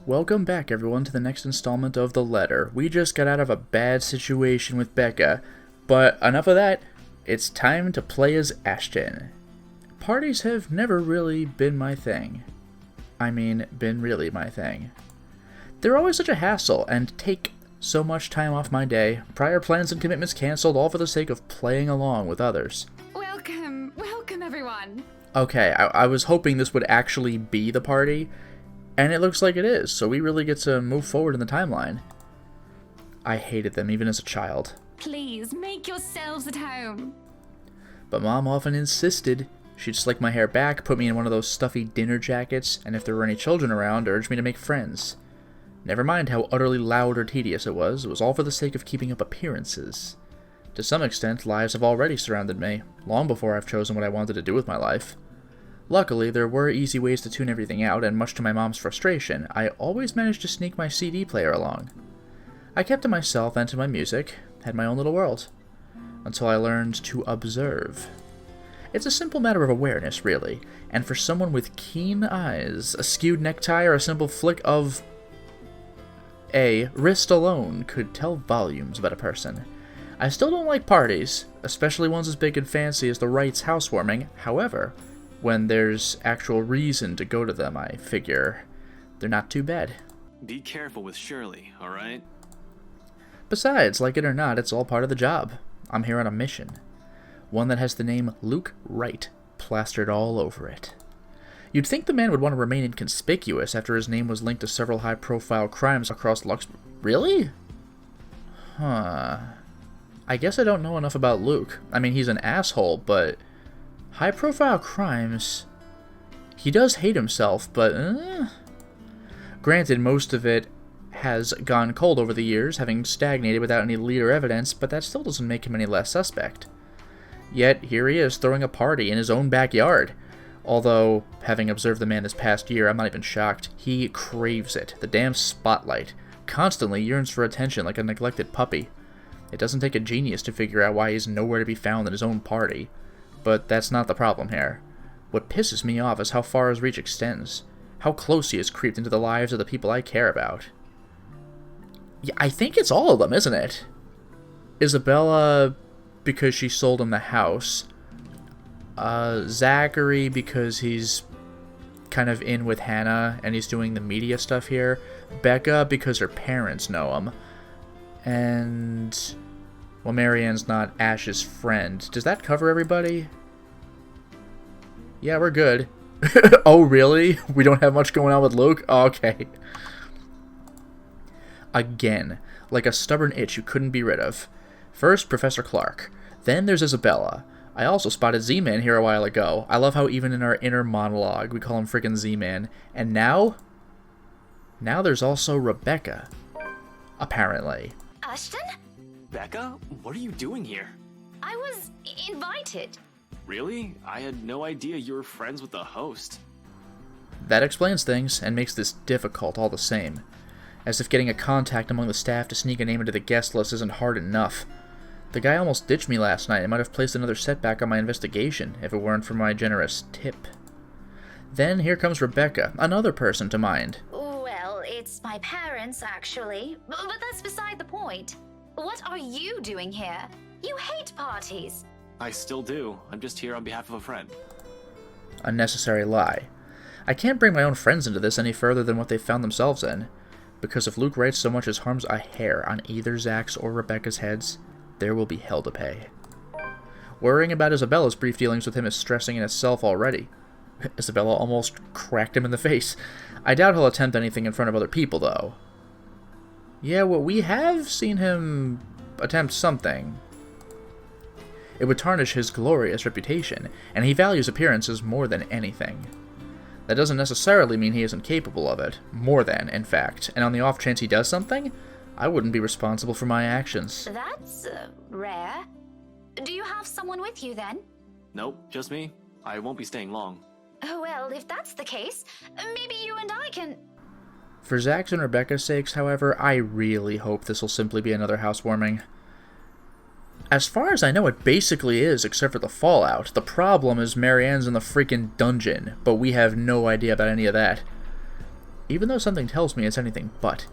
Welcome back, everyone, to the next installment of The Letter. We just got out of a bad situation with Becca, but enough of that. It's time to play as Ashton. Parties have never really been my thing. Been really my thing. They're always such a hassle and take so much time off my day, prior plans and commitments cancelled, all for the sake of playing along with others. Welcome everyone. Okay, I was hoping this would actually be the party, and it looks like it is, so we really get to move forward in the timeline. I hated them, even as a child. Please, make yourselves at home. But Mom often insisted. She'd slick my hair back, put me in one of those stuffy dinner jackets, and if there were any children around, urge me to make friends. Never mind how utterly loud or tedious it was all for the sake of keeping up appearances. To some extent, lies have already surrounded me, long before I've chosen what I wanted to do with my life. Luckily, there were easy ways to tune everything out, and much to my mom's frustration, I always managed to sneak my CD player along. I kept to myself and to my music, had my own little world, until I learned to observe. It's a simple matter of awareness, really, and for someone with keen eyes, a skewed necktie or a simple flick of a wrist alone could tell volumes about a person. I still don't like parties, especially ones as big and fancy as the Wrights housewarming. However, when there's actual reason to go to them, I figure they're not too bad. Be careful with Shirley, alright? Besides, like it or not, it's all part of the job. I'm here on a mission. One that has the name Luke Wright plastered all over it. You'd think the man would want to remain inconspicuous after his name was linked to several high-profile crimes across Luxembourg. Really? Huh. I guess I don't know enough about Luke. He's an asshole, but high-profile crimes... He does hate himself, but... Granted, most of it has gone cold over the years, having stagnated without any lead or evidence, but that still doesn't make him any less suspect. Yet, here he is throwing a party in his own backyard. Although, having observed the man this past year, I'm not even shocked. He craves it. The damn spotlight. Constantly yearns for attention like a neglected puppy. It doesn't take a genius to figure out why he's nowhere to be found in his own party. But that's not the problem here. What pisses me off is how far his reach extends. How close he has creeped into the lives of the people I care about. Yeah, I think it's all of them, isn't it? Isabella, because she sold him the house. Zachary, because he's kind of in with Hannah and he's doing the media stuff here. Becca, because her parents know him. And, well, Marianne's not Ash's friend. Does that cover everybody? Yeah, we're good. Oh, really? We don't have much going on with Luke? Oh, okay. Again, like a stubborn itch you couldn't be rid of. First, Professor Clark. Then there's Isabella. I also spotted Z-Man here a while ago. I love how even in our inner monologue, we call him frickin' Z-Man. And now there's also Rebecca. Apparently. Ashton? Becca? What are you doing here? I was invited. Really? I had no idea you were friends with the host. That explains things, and makes this difficult all the same. As if getting a contact among the staff to sneak a name into the guest list isn't hard enough. The guy almost ditched me last night and might have placed another setback on my investigation if it weren't for my generous tip. Then here comes Rebecca, another person to mind. Well, it's my parents, actually. But that's beside the point. What are you doing here? You hate parties. I still do. I'm just here on behalf of a friend. Unnecessary lie. I can't bring my own friends into this any further than what they found themselves in. Because if Luke Wright so much as harms a hair on either Zach's or Rebecca's heads, there will be hell to pay. Worrying about Isabella's brief dealings with him is stressing in itself already. Isabella almost cracked him in the face. I doubt he'll attempt anything in front of other people, though. Yeah, well, we have seen him attempt something. It would tarnish his glorious reputation, and he values appearances more than anything. That doesn't necessarily mean he isn't capable of it. More than, in fact. And on the off chance he does something, I wouldn't be responsible for my actions. That's rare. Do you have someone with you then? Nope, just me. I won't be staying long. Oh, well, if that's the case, maybe you and I can... For Zach's and Rebecca's sakes, however, I really hope this will simply be another housewarming. As far as I know, it basically is, except for the fallout. The problem is Marianne's in the freaking dungeon, but we have no idea about any of that. even though something tells me it's anything but.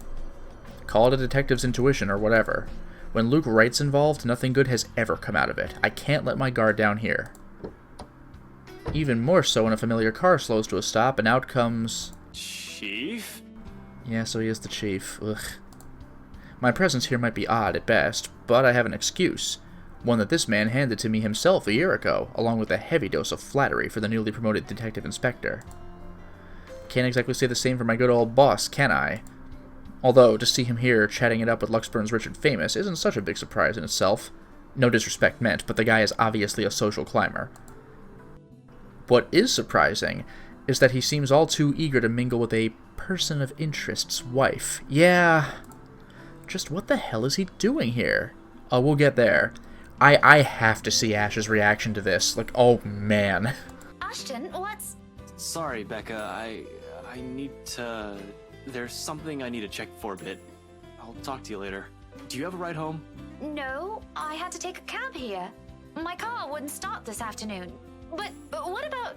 Call it a detective's intuition or whatever. When Luke Wright's involved, nothing good has ever come out of it. I can't let my guard down here. Even more so when a familiar car slows to a stop and out comes... Chief? Yeah, so he is the chief. Ugh. My presence here might be odd at best, but I have an excuse. One that this man handed to me himself a year ago, along with a heavy dose of flattery for the newly promoted detective inspector. Can't exactly say the same for my good old boss, can I? Although, to see him here chatting it up with Luxburn's Richard Famous isn't such a big surprise in itself. No disrespect meant, but the guy is obviously a social climber. What is surprising is that he seems all too eager to mingle with a person of interest's wife. Yeah, just what the hell is he doing here? Oh, we'll get there. I have to see Ash's reaction to this. Like, oh man. Ashton, what's... Sorry, Becca. I need to... There's something I need to check for a bit. I'll talk to you later. Do you have a ride home? No, I had to take a cab here. My car wouldn't start this afternoon. But what about...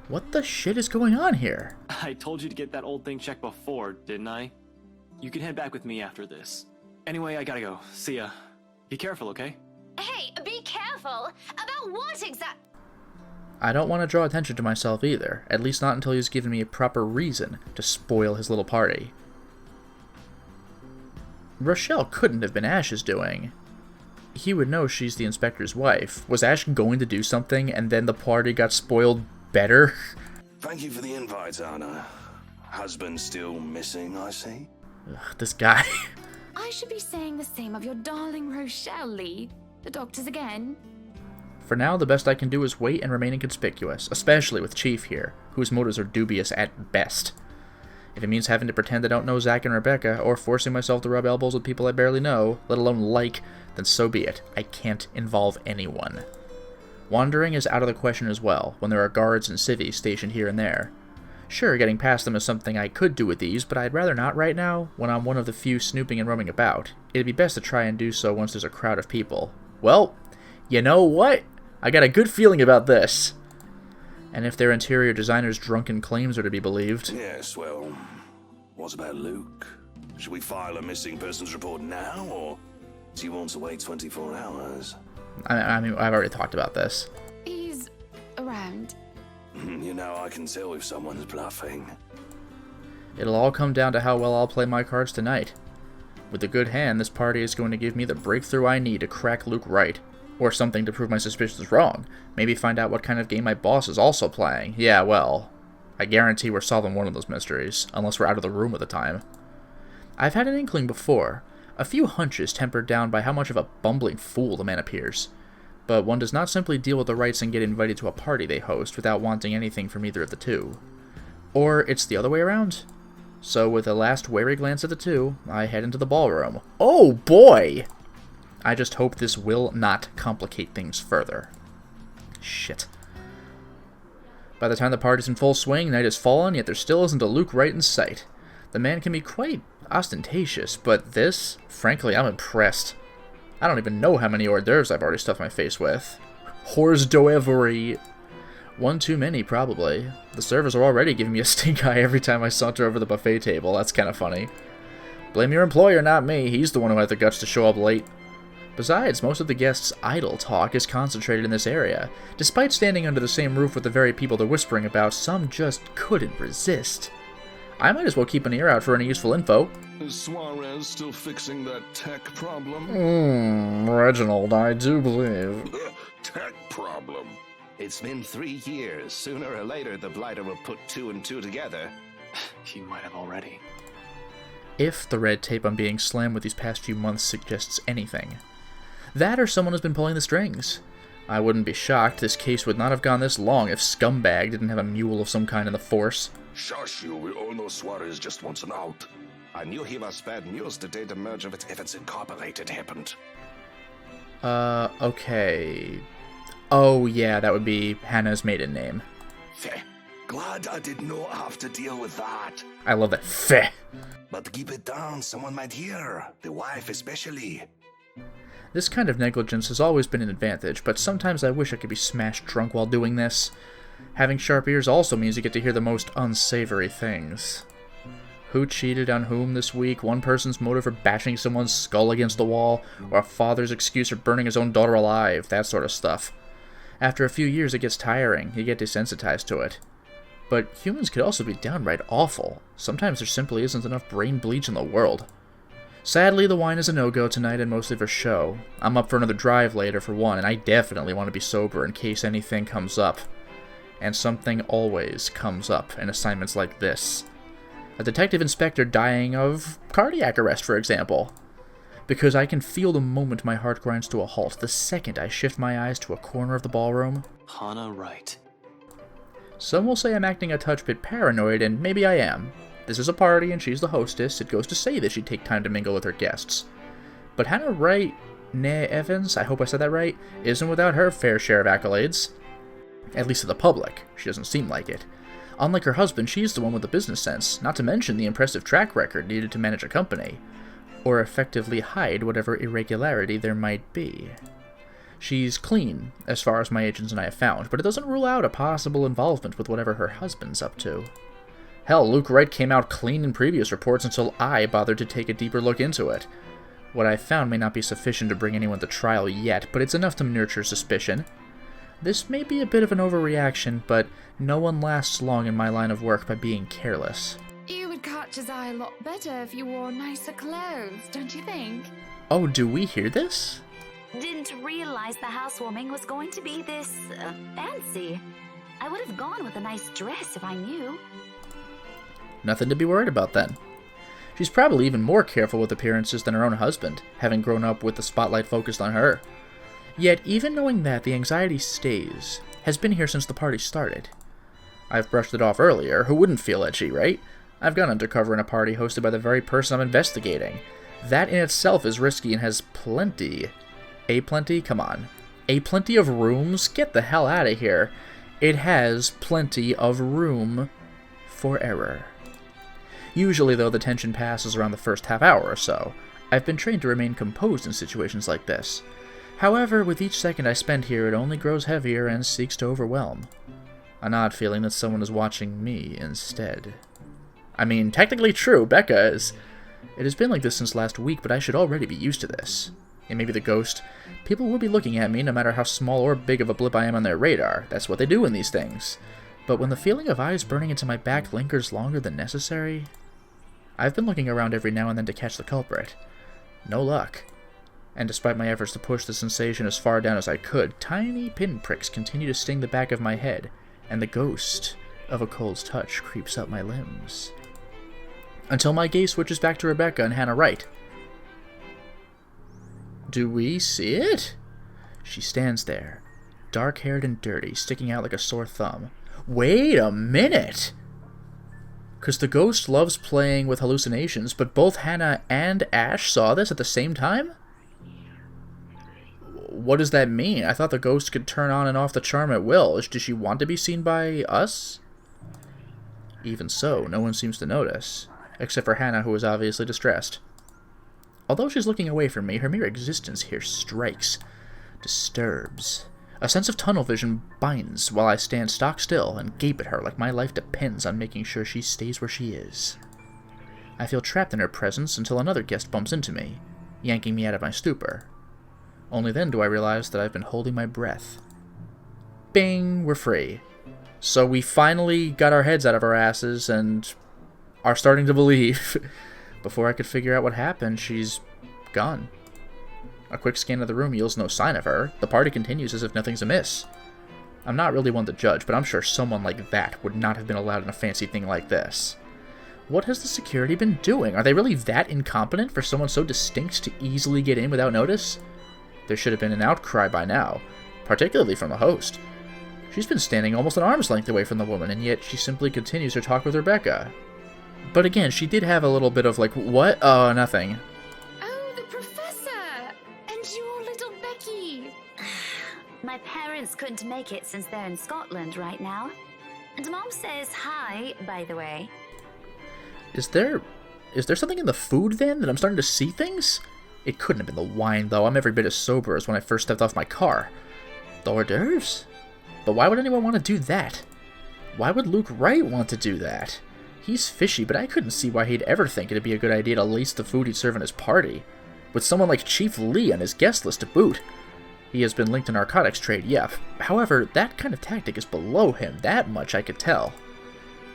What the shit is going on here? I told you to get that old thing checked before, didn't I? You can head back with me after this. Anyway, I gotta go. See ya. Be careful, okay? Hey, be careful! About what exact... I don't want to draw attention to myself either, at least not until he's given me a proper reason to spoil his little party. Rochelle couldn't have been Ash's doing. He would know she's the inspector's wife. Was Ash going to do something and then the party got spoiled better? Thank you for the invite, Anna. Husband still missing, I see. Ugh, this guy. I should be saying the same of your darling Rochelle, Lee. The doctors again. For now, the best I can do is wait and remain inconspicuous, especially with Chief here, whose motives are dubious at best. If it means having to pretend I don't know Zach and Rebecca, or forcing myself to rub elbows with people I barely know, let alone like, then so be it. I can't involve anyone. Wandering is out of the question as well, when there are guards and civvies stationed here and there. Sure, getting past them is something I could do with these, but I'd rather not right now, when I'm one of the few snooping and roaming about. It'd be best to try and do so once there's a crowd of people. Well, you know what? I got a good feeling about this. And if their interior designer's drunken claims are to be believed... Yes, well, what about Luke? Should we file a missing persons report now, or do you want to wait 24 hours? I mean, I've already talked about this. He's around. You know, I can tell if someone's bluffing. It'll all come down to how well I'll play my cards tonight. With a good hand, this party is going to give me the breakthrough I need to crack Luke Wright. Or something to prove my suspicions wrong. Maybe find out what kind of game my boss is also playing. Yeah, well, I guarantee we're solving one of those mysteries, unless we're out of the room at the time. I've had an inkling before. A few hunches tempered down by how much of a bumbling fool the man appears. But one does not simply deal with the Wrights and get invited to a party they host without wanting anything from either of the two. Or it's the other way around. So with a last wary glance at the two, I head into the ballroom. Oh boy! I just hope this will not complicate things further. Shit. By the time the party's in full swing, night has fallen, yet there still isn't a Luke Wright in sight. The man can be quite ostentatious, but this, frankly, I'm impressed. I don't even know how many hors d'oeuvres I've already stuffed my face with. Hors d'oeuvre. One too many, probably. The servers are already giving me a stink eye every time I saunter over the buffet table. That's kind of funny. Blame your employer, not me. He's the one who had the guts to show up late. Besides, most of the guests' idle talk is concentrated in this area. Despite standing under the same roof with the very people they're whispering about, some just couldn't resist. I might as well keep an ear out for any useful info. Is Suarez still fixing that tech problem? Reginald, I do believe. Tech problem? It's been 3 years. Sooner or later, the Blighter will put 2 and 2 together. He might have already. If the red tape I'm being slammed with these past few months suggests anything. That or someone has been pulling the strings. I wouldn't be shocked. This case would not have gone this long if Scumbag didn't have a mule of some kind in the force. Shush you, we all know Suarez just wants an out. I knew he was bad news the day the merger with Evans Incorporated happened. Okay. Oh, yeah, that would be Hannah's maiden name. Feh. Glad I did not have to deal with that. I love that. Feh. But keep it down, someone might hear. The wife especially. This kind of negligence has always been an advantage, but sometimes I wish I could be smashed drunk while doing this. Having sharp ears also means you get to hear the most unsavory things. Who cheated on whom this week, one person's motive for bashing someone's skull against the wall, or a father's excuse for burning his own daughter alive, that sort of stuff. After a few years it gets tiring, you get desensitized to it. But humans could also be downright awful. Sometimes there simply isn't enough brain bleach in the world. Sadly, the wine is a no-go tonight and mostly for show. I'm up for another drive later for one, and I definitely want to be sober in case anything comes up. And something always comes up in assignments like this. A detective inspector dying of cardiac arrest, for example. Because I can feel the moment my heart grinds to a halt, the second I shift my eyes to a corner of the ballroom. Hannah Wright. Some will say I'm acting a touch bit paranoid, and maybe I am. This is a party and she's the hostess, it goes to say that she'd take time to mingle with her guests. But Hannah Wright, née Evans, I hope I said that right, isn't without her fair share of accolades. At least to the public, she doesn't seem like it. Unlike her husband, she's the one with the business sense, not to mention the impressive track record needed to manage a company, or effectively hide whatever irregularity there might be. She's clean, as far as my agents and I have found, but it doesn't rule out a possible involvement with whatever her husband's up to. Hell, Luke Wright came out clean in previous reports until I bothered to take a deeper look into it. What I found may not be sufficient to bring anyone to trial yet, but it's enough to nurture suspicion. This may be a bit of an overreaction, but no one lasts long in my line of work by being careless. You would catch his eye a lot better if you wore nicer clothes, don't you think? Oh, do we hear this? Didn't realize the housewarming was going to be this fancy. I would have gone with a nice dress if I knew. Nothing to be worried about then. She's probably even more careful with appearances than her own husband, having grown up with the spotlight focused on her. Yet, even knowing that, the anxiety stays, has been here since the party started. I've brushed it off earlier, who wouldn't feel edgy, right? I've gone undercover in a party hosted by the very person I'm investigating. That in itself is risky and has plenty. A plenty? Come on. A plenty of rooms? Get the hell out of here. It has plenty of room for error. Usually, though, the tension passes around the first half hour or so. I've been trained to remain composed in situations like this. However, with each second I spend here, it only grows heavier and seeks to overwhelm. An odd feeling that someone is watching me instead. I mean, technically true, Becca is. It has been like this since last week, but I should already be used to this. And maybe the ghost. People will be looking at me no matter how small or big of a blip I am on their radar. That's what they do in these things. But when the feeling of eyes burning into my back lingers longer than necessary... I've been looking around every now and then to catch the culprit. No luck. And despite my efforts to push the sensation as far down as I could, tiny pinpricks continue to sting the back of my head, and the ghost of a cold's touch creeps up my limbs. Until my gaze switches back to Rebecca and Hannah Wright. Do we see it? She stands there, dark-haired and dirty, sticking out like a sore thumb. Wait a minute! Because the ghost loves playing with hallucinations, but both Hannah and Ash saw this at the same time? What does that mean? I thought the ghost could turn on and off the charm at will. Does she want to be seen by us? Even so, no one seems to notice, except for Hannah, who is obviously distressed. Although she's looking away from me, her mere existence here strikes, disturbs. A sense of tunnel vision binds while I stand stock still and gape at her like my life depends on making sure she stays where she is. I feel trapped in her presence until another guest bumps into me, yanking me out of my stupor. Only then do I realize that I've been holding my breath. Bing! We're free. So we finally got our heads out of our asses and are starting to believe. Before I could figure out what happened, she's gone. A quick scan of the room yields no sign of her. The party continues as if nothing's amiss. I'm not really one to judge, but I'm sure someone like that would not have been allowed in a fancy thing like this. What has the security been doing? Are they really that incompetent for someone so distinct to easily get in without notice? There should have been an outcry by now, particularly from the host. She's been standing almost an arm's length away from the woman, and yet she simply continues her talk with Rebecca. But again, she did have a little bit of like, what? Oh, nothing. Oh, the professor! And your little Becky! My parents couldn't make it since they're in Scotland right now. And Mom says hi, by the way. Is there something in the food then that I'm starting to see things? It couldn't have been the wine, though. I'm every bit as sober as when I first stepped off my car. The hors d'oeuvres? But why would anyone want to do that? Why would Luke Wright want to do that? He's fishy, but I couldn't see why he'd ever think it'd be a good idea to lace the food he'd serve in his party. With someone like Chief Lee on his guest list to boot. He has been linked to narcotics trade, yeah. However, that kind of tactic is below him, that much I could tell.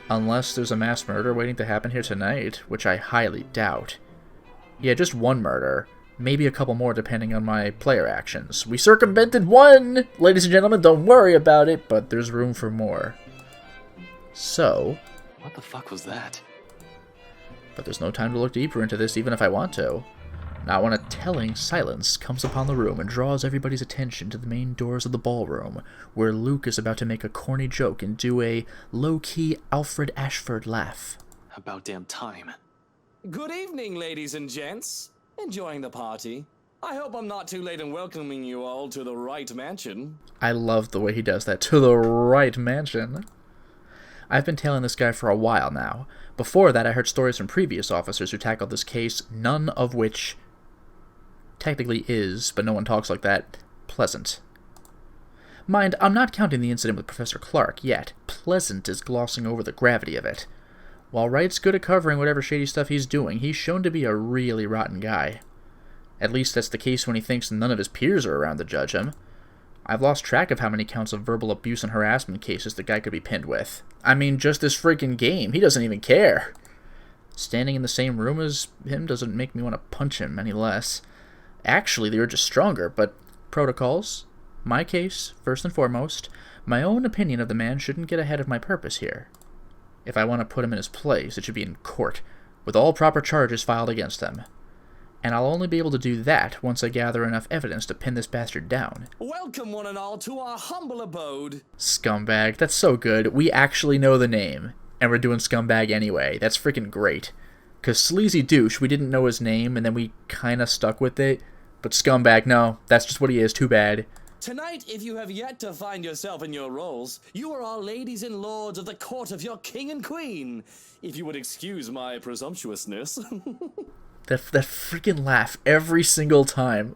Unless there's a mass murder waiting to happen here tonight, which I highly doubt. Yeah, just one murder. Maybe a couple more depending on my player actions. We circumvented one! Ladies and gentlemen, don't worry about it, but there's room for more. So... What the fuck was that? But there's no time to look deeper into this even if I want to. Not when a telling silence comes upon the room and draws everybody's attention to the main doors of the ballroom, where Luke is about to make a corny joke and do a low-key Alfred Ashford laugh. About damn time. Good evening, ladies and gents. Enjoying the party? I hope I'm not too late in welcoming you all to the Wright Mansion. I love the way he does that. To the Wright Mansion. I've been tailing this guy for a while now. Before that, I heard stories from previous officers who tackled this case, none of which technically is, but no one talks like that, pleasant. Mind, I'm not counting the incident with Professor Clark yet. Pleasant is glossing over the gravity of it. While Wright's good at covering whatever shady stuff he's doing, he's shown to be a really rotten guy. At least that's the case when he thinks none of his peers are around to judge him. I've lost track of how many counts of verbal abuse and harassment cases the guy could be pinned with. I mean, just this freaking game. He doesn't even care. Standing in the same room as him doesn't make me want to punch him any less. Actually, the urge is stronger, but protocols. My case, first and foremost. My own opinion of the man shouldn't get ahead of my purpose here. If I want to put him in his place, it should be in court, with all proper charges filed against him. And I'll only be able to do that once I gather enough evidence to pin this bastard down. Welcome, one and all, to our humble abode. Scumbag, that's so good. We actually know the name, and we're doing Scumbag anyway. That's freaking great. Because Sleazy Douche, we didn't know his name, and then we kinda stuck with it. But Scumbag, no, that's just what he is, too bad. Tonight, if you have yet to find yourself in your roles, you are all ladies and lords of the court of your king and queen. If you would excuse my presumptuousness. That freaking laugh every single time.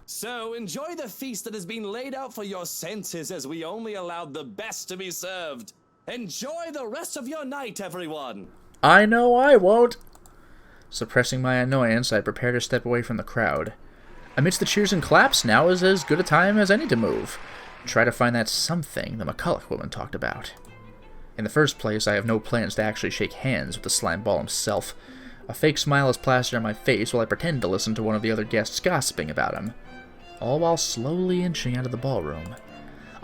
So, enjoy the feast that has been laid out for your senses as we only allowed the best to be served. Enjoy the rest of your night, everyone. I know I won't. Suppressing my annoyance, I prepare to step away from the crowd. Amidst the cheers and claps, now is as good a time as any to move. Try to find that something the McCulloch woman talked about. In the first place, I have no plans to actually shake hands with the slime ball himself. A fake smile is plastered on my face while I pretend to listen to one of the other guests gossiping about him, all while slowly inching out of the ballroom.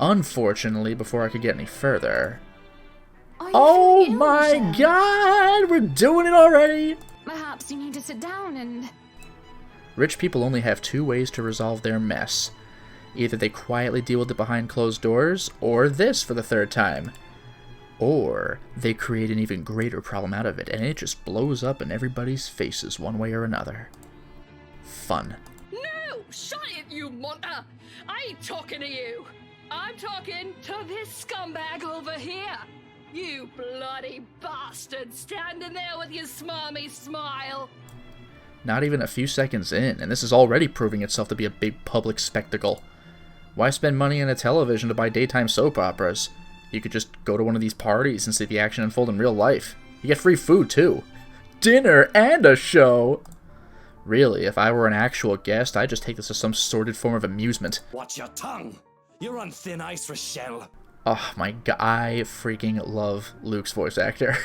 Unfortunately, before I could get any further... Oh my god! We're doing it already! Perhaps you need to sit down and... Rich people only have two ways to resolve their mess. Either they quietly deal with it behind closed doors, or this for the third time. Or they create an even greater problem out of it, and it just blows up in everybody's faces one way or another. Fun. No! Shut it, you monster! I ain't talking to you! I'm talking to this scumbag over here! You bloody bastard standing there with your smarmy smile! Not even a few seconds in, and this is already proving itself to be a big public spectacle. Why spend money on a television to buy daytime soap operas? You could just go to one of these parties and see the action unfold in real life. You get free food, too. Dinner and a show! Really, if I were an actual guest, I'd just take this as some sordid form of amusement. Watch your tongue! You're on thin ice, Rochelle. Oh my god, I freaking love Luke's voice actor.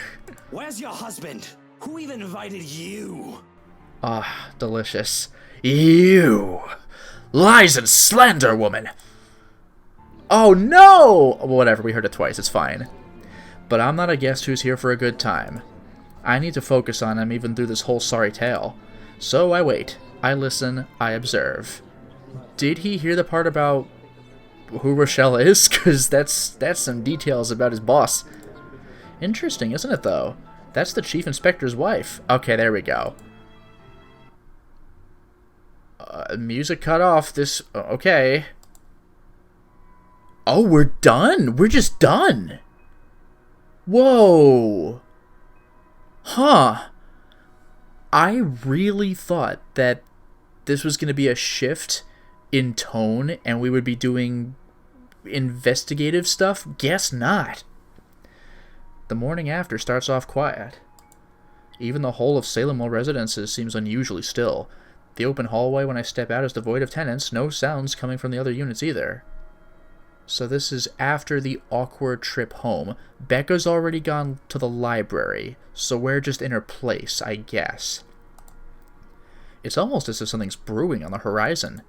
Where's your husband? Who even invited you? Ah, delicious. You! Lies and slander, woman! Oh no! Whatever, we heard it twice, it's fine. But I'm not a guest who's here for a good time. I need to focus on him even through this whole sorry tale. So I wait, I listen, I observe. Did he hear the part about who Rochelle is? Because that's some details about his boss. Interesting, isn't it, though? That's the Chief Inspector's wife. Okay, there we go. Music cut off. This... Okay. Oh, we're done? We're just done? Whoa. Huh. I really thought that this was going to be a shift in tone and we would be doing investigative stuff. Guess not. The morning after starts off quiet. Even the whole of Salemwell Residences seems unusually still. The open hallway when I step out is devoid of tenants, no sounds coming from the other units either. So this is after the awkward trip home. Becca's already gone to the library, so we're just in her place, I guess. It's almost as if something's brewing on the horizon.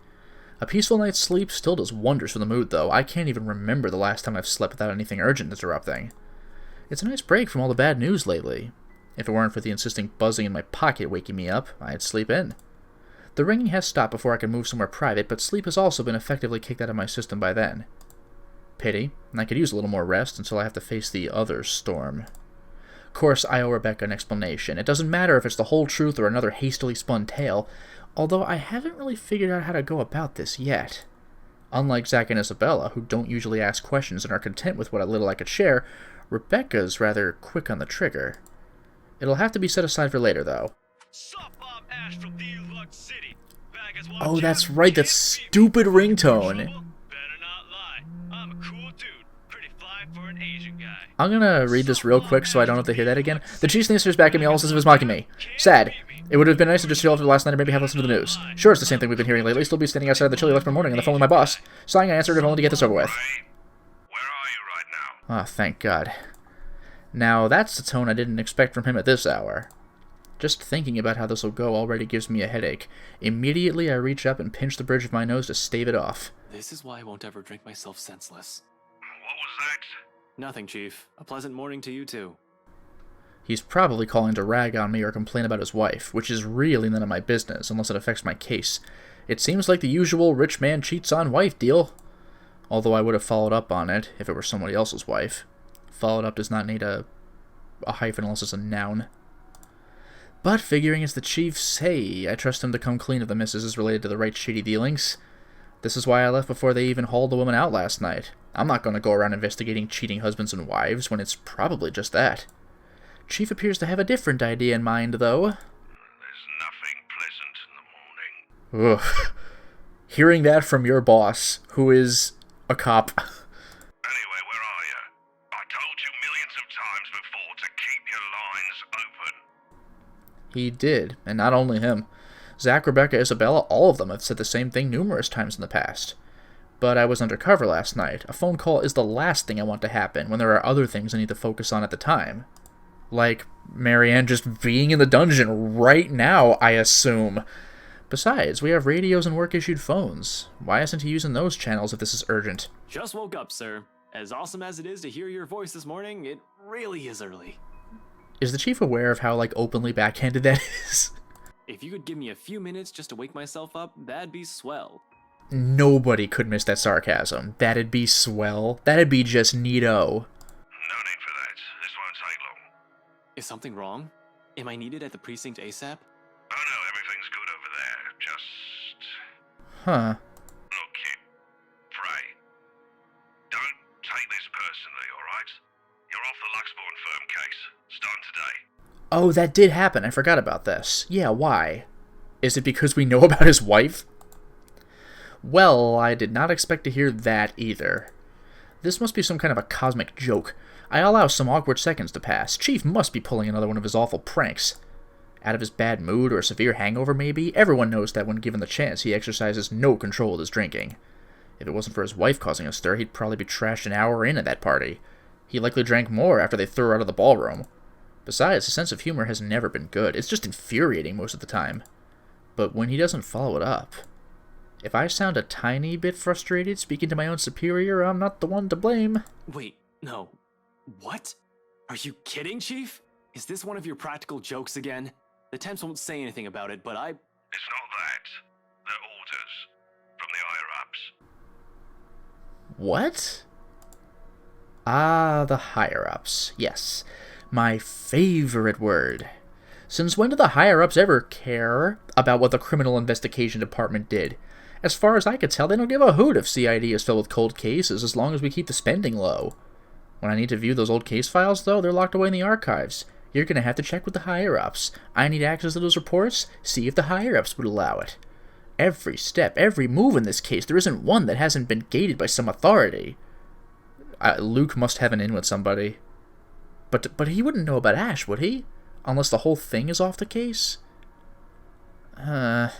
A peaceful night's sleep still does wonders for the mood, though. I can't even remember the last time I've slept without anything urgent interrupting. It's a nice break from all the bad news lately. If it weren't for the insistent buzzing in my pocket waking me up, I'd sleep in. The ringing has stopped before I can move somewhere private, but sleep has also been effectively kicked out of my system by then. Pity, and I could use a little more rest until I have to face the other storm. Of course, I owe Rebecca an explanation. It doesn't matter if it's the whole truth or another hastily spun tale, although I haven't really figured out how to go about this yet. Unlike Zach and Isabella, who don't usually ask questions and are content with what little I could share, Rebecca's rather quick on the trigger. It'll have to be set aside for later, though. Oh, that's right, that stupid ringtone. I'm gonna read this real quick so I don't have to hear that again. The chief sneezer's back at me almost as if it's mocking me. Sad. It would have been nice to just chill after last night and maybe have listened to the news. Sure, it's the same thing we've been hearing lately. Still be standing outside the chilly Lexington morning on the phone with my boss. Sighing, I answered if only to get this over with. Where are you right now? Oh, thank God. Now, that's the tone I didn't expect from him at this hour. Just thinking about how this will go already gives me a headache. Immediately, I reach up and pinch the bridge of my nose to stave it off. This is why I won't ever drink myself senseless. What was that? Nothing, Chief. A pleasant morning to you, too. He's probably calling to rag on me or complain about his wife, which is really none of my business, unless it affects my case. It seems like the usual rich man cheats on wife deal. Although I would have followed up on it if it were somebody else's wife. Followed up does not need a hyphen unless it's a noun. But figuring it's the chief's, hey, I trust him to come clean if the missus is related to the Wrights' shady dealings. This is why I left before they even hauled the woman out last night. I'm not going to go around investigating cheating husbands and wives when it's probably just that. Chief appears to have a different idea in mind, though. There's nothing pleasant in the morning. Ugh. Hearing that from your boss, who is a cop. Anyway, where are you? I told you millions of times before to keep your lines open. He did, and not only him. Zach, Rebecca, Isabella, all of them have said the same thing numerous times in the past. But I was undercover last night. A phone call is the last thing I want to happen when there are other things I need to focus on at the time. Like Marianne just being in the dungeon right now, I assume. Besides, we have radios and work-issued phones. Why isn't he using those channels if this is urgent? Just woke up, sir. As awesome as it is to hear your voice this morning, it really is early. Is the chief aware of how, openly backhanded that is? If you could give me a few minutes just to wake myself up, that'd be swell. Nobody could miss that sarcasm. That'd be swell. That'd be just neato. No need for that. This won't take long. Is something wrong? Am I needed at the precinct ASAP? Oh no, everything's good over there. Just... Huh. Look, kid. Pray. Don't take this personally, alright? You're off the Luxborn firm case. Starting today. Oh, that did happen. I forgot about this. Yeah, why? Is it because we know about his wife? Well, I did not expect to hear that either. This must be some kind of a cosmic joke. I allow some awkward seconds to pass. Chief must be pulling another one of his awful pranks. Out of his bad mood or a severe hangover, maybe? Everyone knows that when given the chance, he exercises no control of his drinking. If it wasn't for his wife causing a stir, he'd probably be trashed an hour in at that party. He likely drank more after they threw her out of the ballroom. Besides, his sense of humor has never been good. It's just infuriating most of the time. But when he doesn't follow it up... If I sound a tiny bit frustrated speaking to my own superior, I'm not the one to blame. Wait, no. What? Are you kidding, Chief? Is this one of your practical jokes again? The temps won't say anything about it, but I... It's not that. They're orders. From the higher-ups. What? Ah, the higher-ups. Yes. My favorite word. Since when do the higher-ups ever care about what the Criminal Investigation Department did? As far as I could tell, they don't give a hoot if CID is filled with cold cases as long as we keep the spending low. When I need to view those old case files, though, they're locked away in the archives. You're going to have to check with the higher-ups. I need access to those reports. See if the higher-ups would allow it. Every step, every move in this case, there isn't one that hasn't been gated by some authority. Luke must have an in with somebody. But he wouldn't know about Ash, would he? Unless the whole thing is off the case? If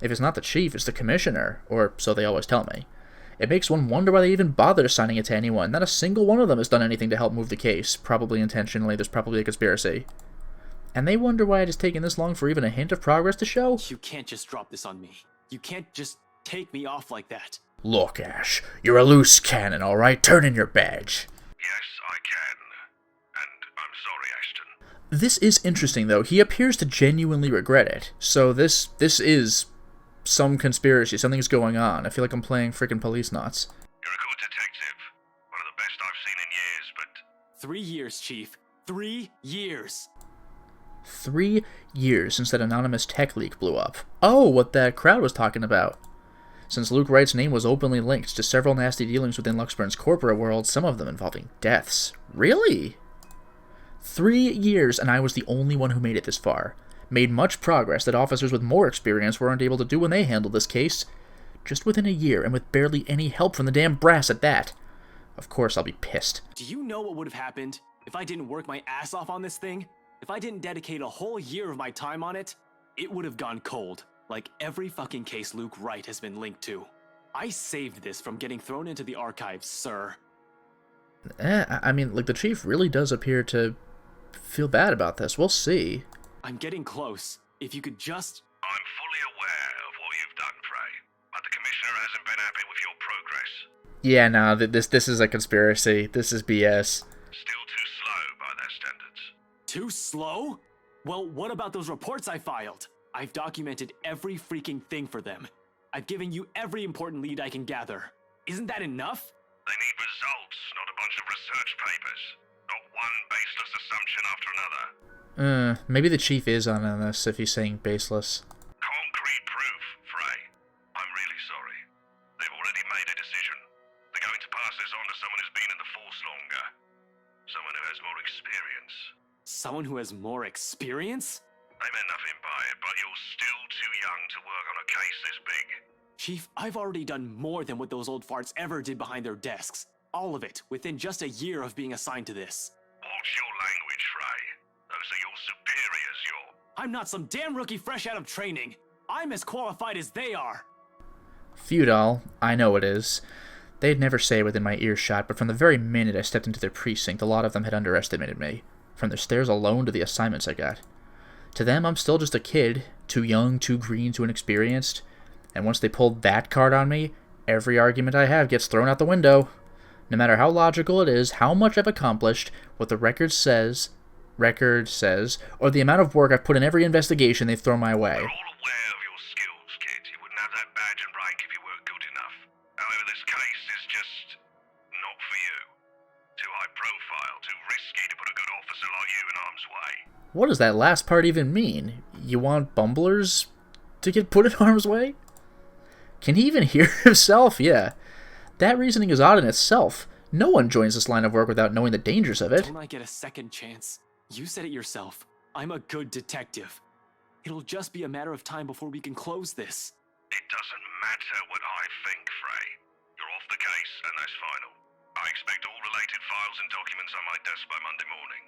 it's not the chief, it's the commissioner, or so they always tell me. It makes one wonder why they even bother assigning it to anyone. Not a single one of them has done anything to help move the case. Probably intentionally, there's probably a conspiracy. And they wonder why it has taken this long for even a hint of progress to show? You can't just drop this on me. You can't just take me off like that. Look, Ash, you're a loose cannon, alright? Turn in your badge. Yes, I can. And I'm sorry, Ashton. This is interesting, though. He appears to genuinely regret it. So this is some conspiracy. Something's going on. I feel like I'm playing freaking police knots. You're a good detective. One of the best I've seen in years, but 3 years, Chief. 3 years. 3 years since that anonymous tech leak blew up. Oh, what that crowd was talking about. Since Luke Wright's name was openly linked to several nasty dealings within Luxburn's corporate world, some of them involving deaths. Really? 3 years, and I was the only one who made it this far. Made much progress that officers with more experience weren't able to do when they handled this case. Just within a year, and with barely any help from the damn brass at that. Of course I'll be pissed. Do you know what would have happened if I didn't work my ass off on this thing? If I didn't dedicate a whole year of my time on it, it would have gone cold. Like every fucking case Luke Wright has been linked to. I saved this from getting thrown into the archives, sir. I mean, like, the chief really does appear to feel bad about this. We'll see. I'm getting close. If you could just... I'm fully aware of what you've done, Frey. But the Commissioner hasn't been happy with your progress. Yeah, no, this is a conspiracy. This is BS. Still too slow by their standards. Too slow? Well, what about those reports I filed? I've documented every freaking thing for them. I've given you every important lead I can gather. Isn't that enough? They need results, not a bunch of research papers. Not one baseless assumption after another. Maybe the chief is on this if he's saying baseless. Concrete proof, Frey. I'm really sorry. They've already made a decision. They're going to pass this on to someone who's been in the force longer. Someone who has more experience. Someone who has more experience? They meant nothing by it, but you're still too young to work on a case this big. Chief, I've already done more than what those old farts ever did behind their desks. All of it, within just a year of being assigned to this. Watch your language, Frey. Those are your superiors, I'm not some damn rookie fresh out of training. I'm as qualified as they are. Feudal, I know it is. They'd never say it within my earshot, but from the very minute I stepped into their precinct, a lot of them had underestimated me. From their stares alone to the assignments I got. To them, I'm still just a kid, too young, too green, too inexperienced. And once they pulled that card on me, every argument I have gets thrown out the window. No matter how logical it is, how much I've accomplished, what the record says, or the amount of work I've put in every investigation they throw my way. We're all aware of your skills, kid. You wouldn't have that badge and rank if you weren't good enough. However, this case is just not for you. Too high profile, too risky to put a good officer like you in harm's way. What does that last part even mean? You want bumblers to get put in harm's way? Can he even hear himself? Yeah. That reasoning is odd in itself. No one joins this line of work without knowing the dangers of it. Don't I get a second chance? You said it yourself. I'm a good detective. It'll just be a matter of time before we can close this. It doesn't matter what I think, Frey. You're off the case, and that's final. I expect all related files and documents on my desk by Monday morning.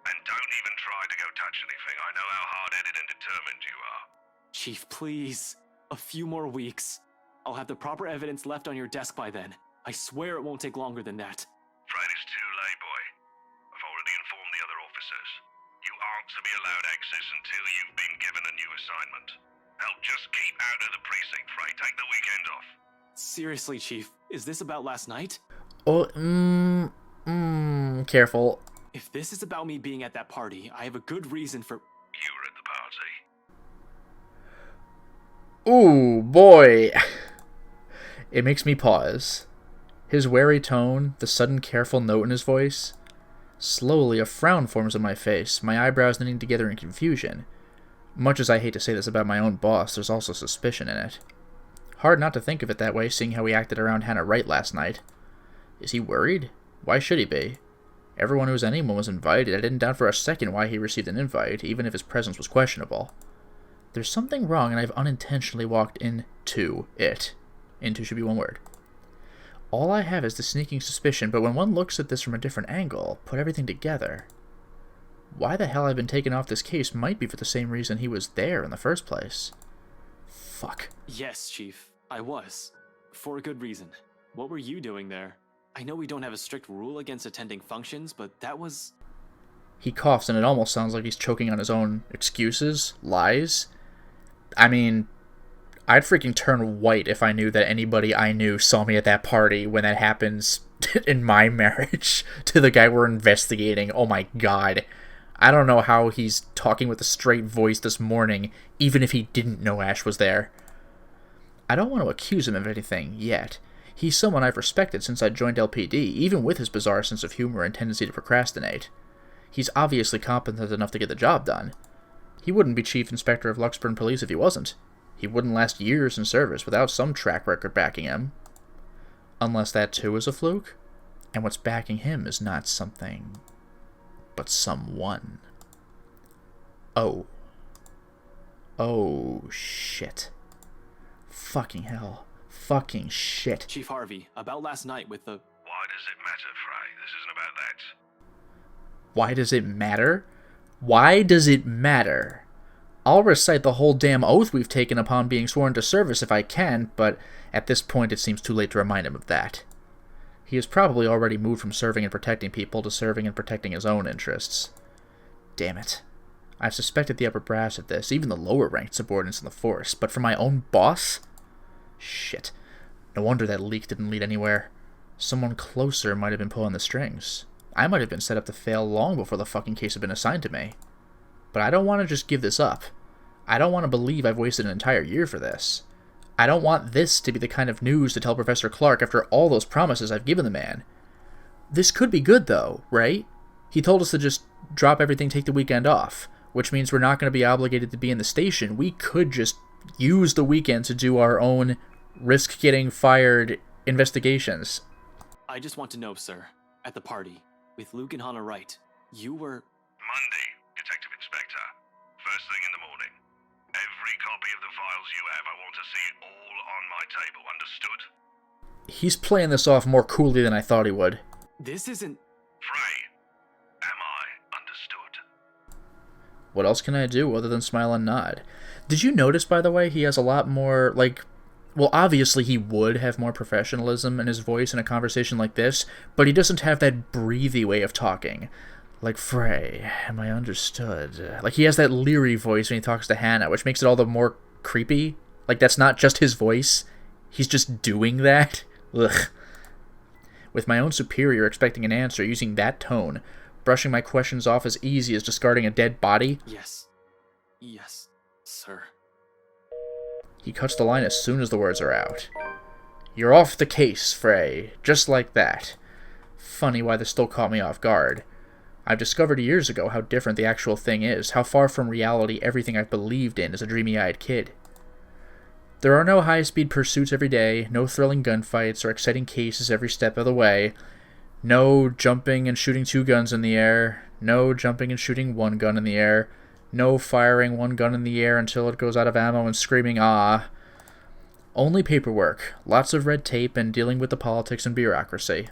And don't even try to go touch anything. I know how hard-headed and determined you are. Chief, please. A few more weeks. I'll have the proper evidence left on your desk by then. I swear it won't take longer than that. Fred, it's too late, boy. I've already informed the other officers. You aren't to be allowed access until you've been given a new assignment. Hell, just keep out of the precinct, Frey. Take the weekend off. Seriously, Chief, is this about last night? Oh, careful. If this is about me being at that party, I have a good reason for... You were at the party. Ooh, boy. It makes me pause. His wary tone, the sudden careful note in his voice. Slowly, a frown forms on my face, my eyebrows knitting together in confusion. Much as I hate to say this about my own boss, there's also suspicion in it. Hard not to think of it that way, seeing how he acted around Hannah Wright last night. Is he worried? Why should he be? Everyone who was anyone was invited. I didn't doubt for a second why he received an invite, even if his presence was questionable. There's something wrong, and I've unintentionally walked into it. Into should be one word. All I have is the sneaking suspicion, but when one looks at this from a different angle, put everything together, why the hell I've been taken off this case might be for the same reason he was there in the first place. Fuck. Yes, Chief, I was. For a good reason. What were you doing there? I know we don't have a strict rule against attending functions, but that was... He coughs, and it almost sounds like he's choking on his own excuses, lies. I mean, I'd freaking turn white if I knew that anybody I knew saw me at that party when that happens in my marriage to the guy we're investigating. Oh my god. I don't know how he's talking with a straight voice this morning, even if he didn't know Ash was there. I don't want to accuse him of anything yet. He's someone I've respected since I joined LPD, even with his bizarre sense of humor and tendency to procrastinate. He's obviously competent enough to get the job done. He wouldn't be Chief Inspector of Luxburn Police if he wasn't. He wouldn't last years in service without some track record backing him. Unless that too is a fluke, and what's backing him is not something, but someone. Oh. Oh, shit. Fucking hell. Fucking shit. Chief Harvey, about last night with the... Why does it matter, Frey? This isn't about that. Why does it matter? Why does it matter? I'll recite the whole damn oath we've taken upon being sworn to service if I can, but at this point it seems too late to remind him of that. He has probably already moved from serving and protecting people to serving and protecting his own interests. Damn it. I've suspected the upper brass of this, even the lower-ranked subordinates in the force, but for my own boss? Shit. No wonder that leak didn't lead anywhere. Someone closer might have been pulling the strings. I might have been set up to fail long before the fucking case had been assigned to me. But I don't want to just give this up. I don't want to believe I've wasted an entire year for this. I don't want this to be the kind of news to tell Professor Clark after all those promises I've given the man. This could be good, though, right? He told us to just drop everything, take the weekend off, which means we're not going to be obligated to be in the station. We could just use the weekend to do our own risk-getting-fired investigations. I just want to know, sir, at the party, with Luke and Hannah Wright, you were... Monday, Detective Inspector. First thing in the morning. Every copy of the files you have, I want to see it all on my table, understood? He's playing this off more coolly than I thought he would. This isn't... Frey, am I understood? What else can I do other than smile and nod? Did you notice, by the way, he has a lot more, well, obviously he would have more professionalism in his voice in a conversation like this, but he doesn't have that breathy way of talking. Like, Frey, am I understood? Like, he has that leery voice when he talks to Hannah, which makes it all the more creepy. Like, that's not just his voice. He's just doing that. Ugh. With my own superior expecting an answer using that tone, brushing my questions off as easy as discarding a dead body. Yes. Yes, sir. He cuts the line as soon as the words are out. You're off the case, Frey. Just like that. Funny why this still caught me off guard. I've discovered years ago how different the actual thing is, how far from reality everything I've believed in as a dreamy-eyed kid. There are no high-speed pursuits every day, no thrilling gunfights or exciting cases every step of the way, no jumping and shooting 2 guns in the air, no jumping and shooting 1 gun in the air, no firing 1 gun in the air until it goes out of ammo and screaming, ah. Only paperwork, lots of red tape, and dealing with the politics and bureaucracy.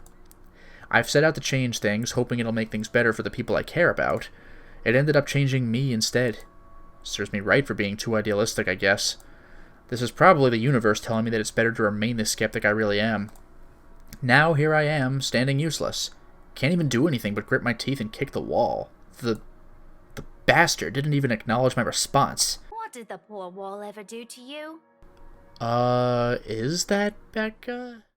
I've set out to change things, hoping it'll make things better for the people I care about. It ended up changing me instead. Serves me right for being too idealistic, I guess. This is probably the universe telling me that it's better to remain the skeptic I really am. Now here I am, standing useless. Can't even do anything but grit my teeth and kick the wall. The bastard didn't even acknowledge my response. What did the poor wall ever do to you? Is that Becca?